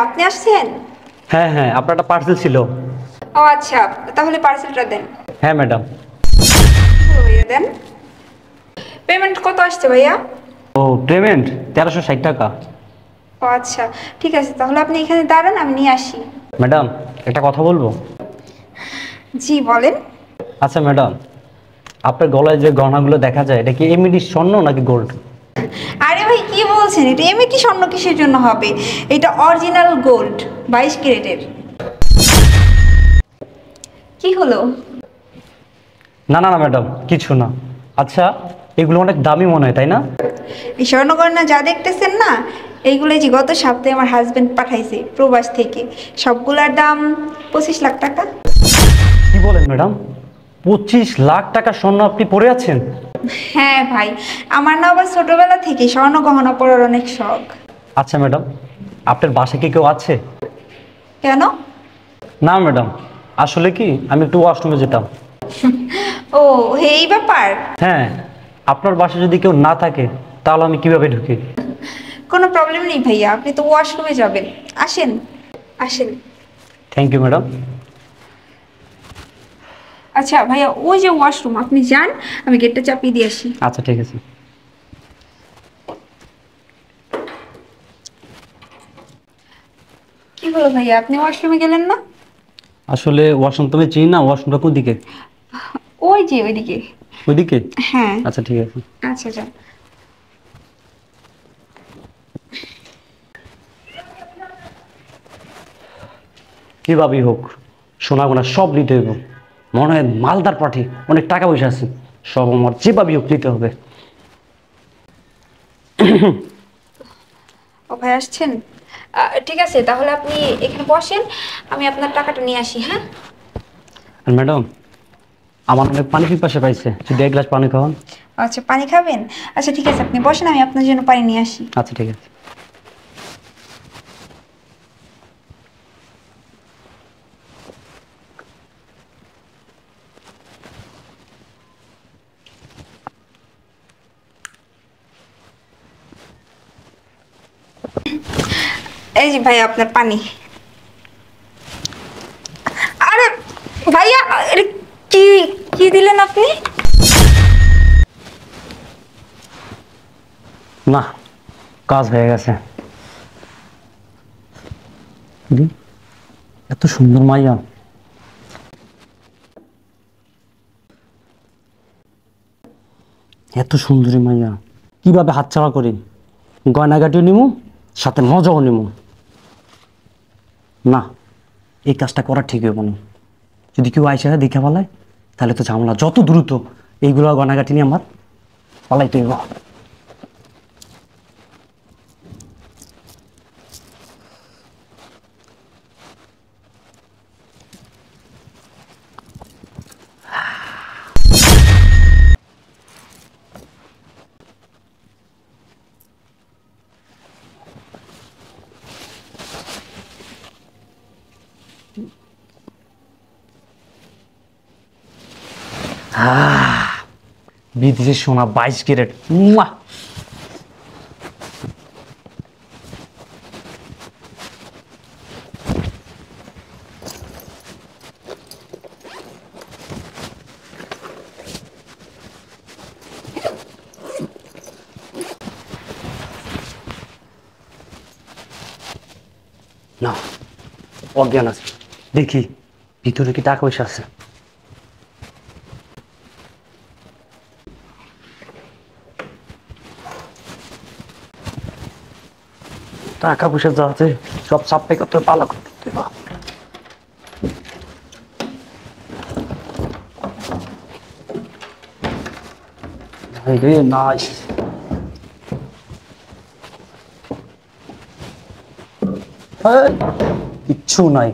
আপনি আসছেন? হ্যাঁ হ্যাঁ, আপনার একটা পার্সেল ছিল। ও আচ্ছা, তাহলে পার্সেলটা দেন। হ্যাঁ ম্যাডাম। কি হলো ভাইয়া, দেন। পেমেন্ট কত আসছে ভাইয়া? ও, পেমেন্ট 1360 টাকা। ও আচ্ছা, ঠিক আছে, তাহলে আপনি এখানে দাঁড়ান, আমি নিয়ে আসি। ম্যাডাম, একটা কথা বলবো? জি বলেন। আচ্ছা ম্যাডাম, আপনার গলায় যে গহনাগুলো দেখা যায়, এটা কি এমডি স্বর্ণ নাকি গোল্ড? আরে ভাই কি বলছেন, এটা এমনিটি স্বর্ণ কিসের জন্য হবে? এটা অরিজিনাল গোল্ড, 22 ক্যারেটের। কি হলো? না না না ম্যাডাম, কিছু না। আচ্ছা, এগুলো অনেক দামি মনে হয়, তাই না? এই স্বর্ণগয়না যা দেখতেছেন না, এইগুলোই যে গত সপ্তাহে আমার হাজবেন্ড পাঠাইছে প্রবাস থেকে। সবগুলার দাম 25 লাখ টাকা। কি বলেন ম্যাডাম? 25 লাখ টাকা স্বর্ণ আপনি পরে আছেন? হ্যাঁ ভাই, আমার না আবার ছোটবেলা থেকে স্বর্ণ গহনা পরার অনেক শখ। আচ্ছা ম্যাডাম, আপনার বাসায় কি কেউ আছে? কেন? না ম্যাডাম, আসলে কি আমি একটু ওয়াশরুমে যেতাম। ও, এই ব্যাপার। হ্যাঁ, আপনার বাসায় যদি কেউ না থাকে তাহলে আমি কিভাবে ঢুকি? কোনো প্রবলেম নেই ভাইয়া, আপনি তো ওয়াশরুমে যাবেন। আসেন, আসেন। Thank you madam. আচ্ছা ভাইয়া, ওই যে ওয়াশরুম, আপনি যান, আমি গেটটা চাপিয়ে দিয়ে আসি। আচ্ছা ঠিক আছে। কি হলো ভাইয়া, আপনি ওয়াশরুমে গেলেন না? আসলে ওয়াশরুম তুমি চিনি না, ওয়াশরুমটা কোন দিকে? ওই যে ওইদিকে। ওইদিকে? হ্যাঁ। আচ্ছা ঠিক আছে। আচ্ছা যান। কিভাবেই হোক সোনা গোনা সব নিতে হইব। মনে হয় মালদার পাঠি, অনেক টাকা পয়সা আছে, সব আমার যেভাবেই হোক নিতে হবে। ও ভাই আসছেন? ঠিক আছে, তাহলে আপনি এখানে বসেন, আমি আপনার টাকাটা নিয়ে আসি, হ্যাঁ? আর ম্যাডাম, আমার অনেক পানি পিপাসা পাইছে, যদি এক গ্লাস পানি খাওয়ান। আচ্ছা, পানি খাবেন? আচ্ছা ঠিক আছে, আপনি বসেন, আমি আপনার জন্য পানি নিয়ে আসি। আচ্ছা ঠিক আছে। এই যে ভাইয়া আপনার পানি। আরে ভাইয়া, এটা কি কি দিলেন আপনি? না, কাজ হয়ে গেছে। এত সুন্দর মাইয়া, এত সুন্দরী মাইয়া কিভাবে হাতছাড়া করি? গয়নাগাটিও নিমু, সাথে মজাও নিমু। না, এই কাজটা করা ঠিক হইব না। যদি কেউ আইসা দেখে পালায় তাহলে তো ঝামেলা। যত দ্রুত এইগুলো গয়নাগাটি নিয়ে আমার পালাইতে হইব। বিদেশি সোনা 22 ক্যারেট। মুয়া! না, অজ্ঞান আছে, দেখি ভিতরে কি টাকা পয়সা আছে। টাকা পয়সা যা আছে সব সাপ্লাই করতে পালা করতে হইব। নাইস। কিচ্ছু নাই।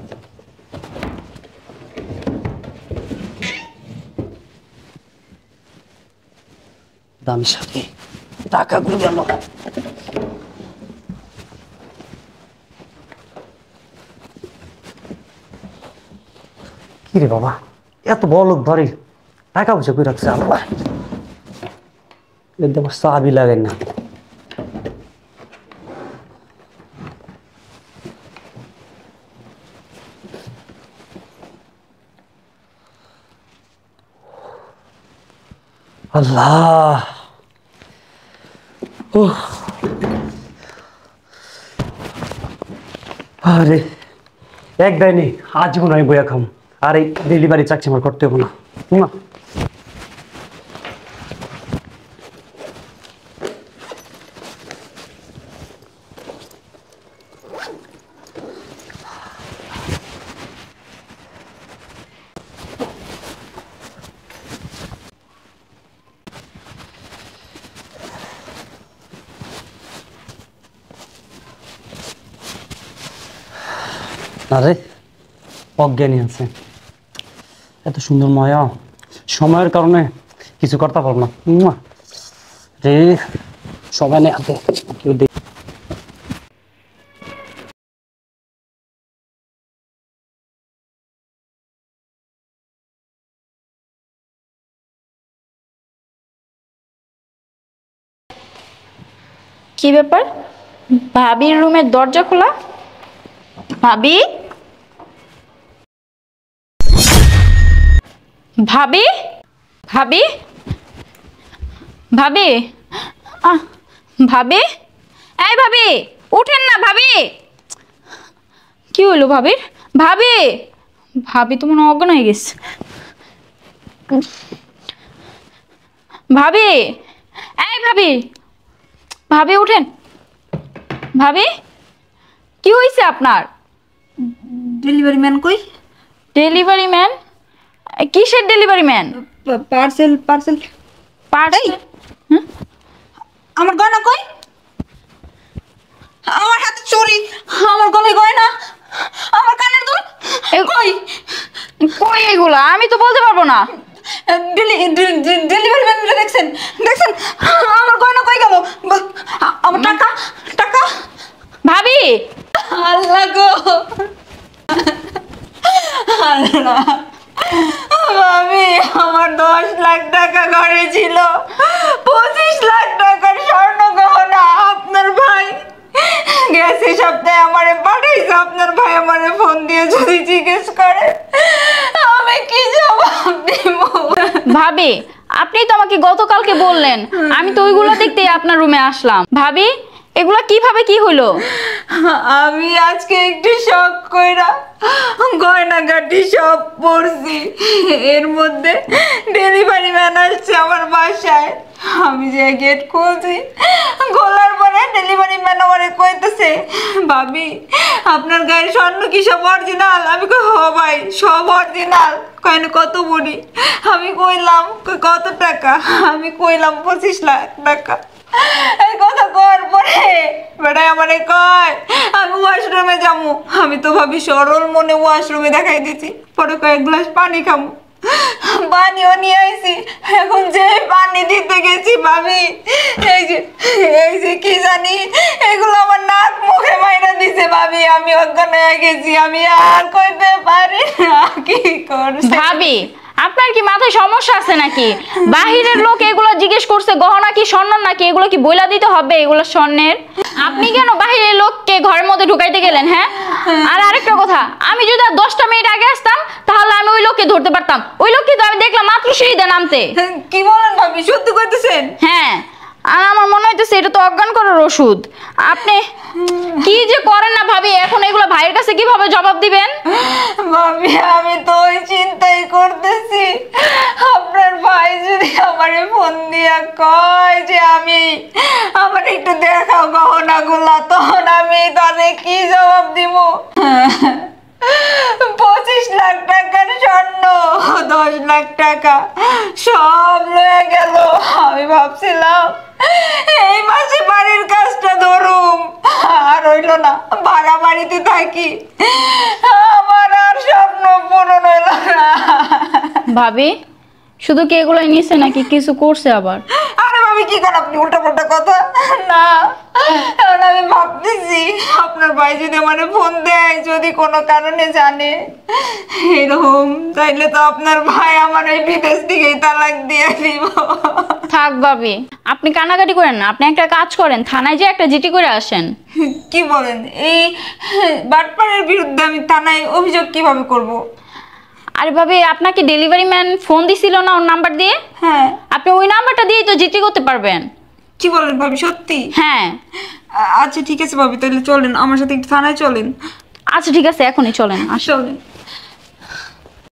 দামি সাথে টাকাগুলো গেল। কি রে বাবা, এত বড় লোক ধরে টাকা পয়সা করে রাখছে আল্লাহ। এর আমার চাবি লাগাই না। আল্লাহ, ও আরে এক দেয়নি, আজীবন আমি বইয়া খাম। আর এই ডেলিভারি চাকরি আমার করতে হবে না। না আরে অজ্ঞানী আছে, এত সুন্দর মায়া, সময়ের কারণে কিছু করতে পারবো না। রে সময় নেই হাতে, কেউ দেখ। কি ব্যাপার? ভাবির রুমের দরজা খোলা। ভাবি, ভাবি, ভাবি, ভাবি, ভাবি, এই ভাবি উঠেন না ভাবি। কি হলো ভাবির? ভাবি, ভাবি তো মনে হয় অজ্ঞান হয়ে গেছে। ভাবি, এই ভাবি, ভাবি উঠেন। ভাবি, কি হয়েছে আপনার? ডেলিভারি ম্যান কই? Delivery man? কিসের delivery man? Parcel parcel. Parcel? আমার গয়না কই? আমার হাতে চুড়ি, আমার গলায় গয়না, আমার কানের দুল কই? কই এগুলো? আমি তো বলতে পারবো না। ডেলিভারি ম্যান দেখছেন? দেখছেন আমার গয়না কই গেল? আমার টাকা টাকা। ভাবি, আল্লাহ গো, আল্লাহ। ভাবি, আমার 10 লাখ টাকা ঘরে ছিল, 25 লাখ টাকার স্বর্ণ গহনা আপনার ভাই গেছে সপ্তাহে আমারে পাঠাইছে। আপনার ভাই আমারে ফোন দিয়ে যদি জিজ্ঞেস করে আমি কি জবাব দিব? ভাবি আপনি তো আমাকে গতকালকে বললেন, আমি তো ওইগুলো দেখতেই আপনার রুমে আসলাম। ভাবি এগুলা কিভাবে কি হলো? আমি আজকে একটু শখ কইরা গয়নাগাটি সব পড়ছি, এর মধ্যে ডেলিভারি ম্যান আসছে আমার বাসায়। আমি যে গেট খুলছি, খোলার পরে ডেলিভারি ম্যান আমারে কইতেছে, ভাবি আপনার গায়ের স্বর্ণ কি সব অরিজিনাল? আমি কই হ ভাই, সব অরিজিনাল। কইন কত বড়ি? আমি কইলাম কত টাকা? আমি কইলাম 25 লাখ টাকা। এই কথা কর পরে বেটাই আমারে কয় আমি ওয়াশরুমে যাবো। আমি তো ভাবি সরল মনে ওয়াশরুমে দেখাই দিছি, পরে কয়েক গ্লাস পানি খাবো, পানিও নিয়ে আইছি। এখন যে পানি দিতে গেছি ভাবি, এই যে কি জানি এগুলো আমার নাক মুখে মাইরা দিছে ভাবি। আমি অজ্ঞান হয়ে গেছি, আমি আর কইতে পারি না কি করছে। ভাবি আপনার কি মাথায় সমস্যা আছে নাকি? বাহিরের লোক এগুলো জিজ্ঞেস করছে গহনা কি স্বর্ণ নাকি, এগুলো কি বইলা দিতে হবে এগুলো স্বর্ণের? আপনি কেন বাহিরের লোককে ঘরের মধ্যে ঢুকাইতে গেলেন? হ্যাঁ, আর আরেকটা কথা, আমি যদি আর 10টা মিনিট আগে আসতাম তাহলে আমি ওই লোককে ধরতে পারতাম। ওই লোককে তো আমি দেখলাম মাত্র সিঁড়িতে নামতে। কি বলেন ভাবি, সত্যি কইতেছেন? হ্যাঁ, আর আমার মনে হইতেছে এটা তো অজ্ঞান করার ওষুধ। আপনি কি যে করেন না ভাবি, এখন এগুলো ভাইয়ের কাছে কিভাবে জবাব দিবেন? ভাবি আমি তো ওই চিন্তাই করতেছি, আপনার ভাই যদি আমারে ফোন দিয়া কয় যে আমার একটু দেখাও গহনাগুলা, তখন আমি তাদের কি জবাব দিব? 25 লাখ টাকার স্বর্ণ, 10 লাখ টাকা সব লয়ে গেল। আমি ভাবছিলাম এই মাসে বাড়ির কাজটা ধরুম, আর হইল না, ভাড়া বাড়িতে থাকি, আমার আর স্বপ্ন পূরণ হইল না। ভাবি শুধু কি এগুলাই নিছে নাকি কিছু করছে আবার? আরে ভাবি কি করেন আপনি উল্টা পাল্টা কথা? না, এখন আমি ভাবতেছি আপনার ভাই যদি আমার ফোন দেয়, যদি কোনো কারণে জানে এরকম, তাইলে তো আপনার ভাই আমার এই বিদেশ দিকেই তালাক দিয়ে দিব। থাক ভাবি, আপনি কানাকাটি করেন না, আপনি একটা কাজ করেন, থানায় যে একটা জিডি করে আসেন। কি বলেন? এই বাটপাড়ের বিরুদ্ধে আমি থানায় অভিযোগ কিভাবে করব? আরে ভাবি আপনাকে ডেলিভারি ম্যান ফোন দিছিল না ওর নাম্বার দিয়ে? হ্যাঁ। আপনি ওই নাম্বারটা দিয়ে তো জিটি করতে পারবেন। কি বলেন ভাবি, সত্যি? হ্যাঁ। আচ্ছা ঠিক আছে ভাবি, তাহলে চলেন আমার সাথে একটু থানায় চলেন। আচ্ছা ঠিক আছে, এখনই চলেন। চলেন।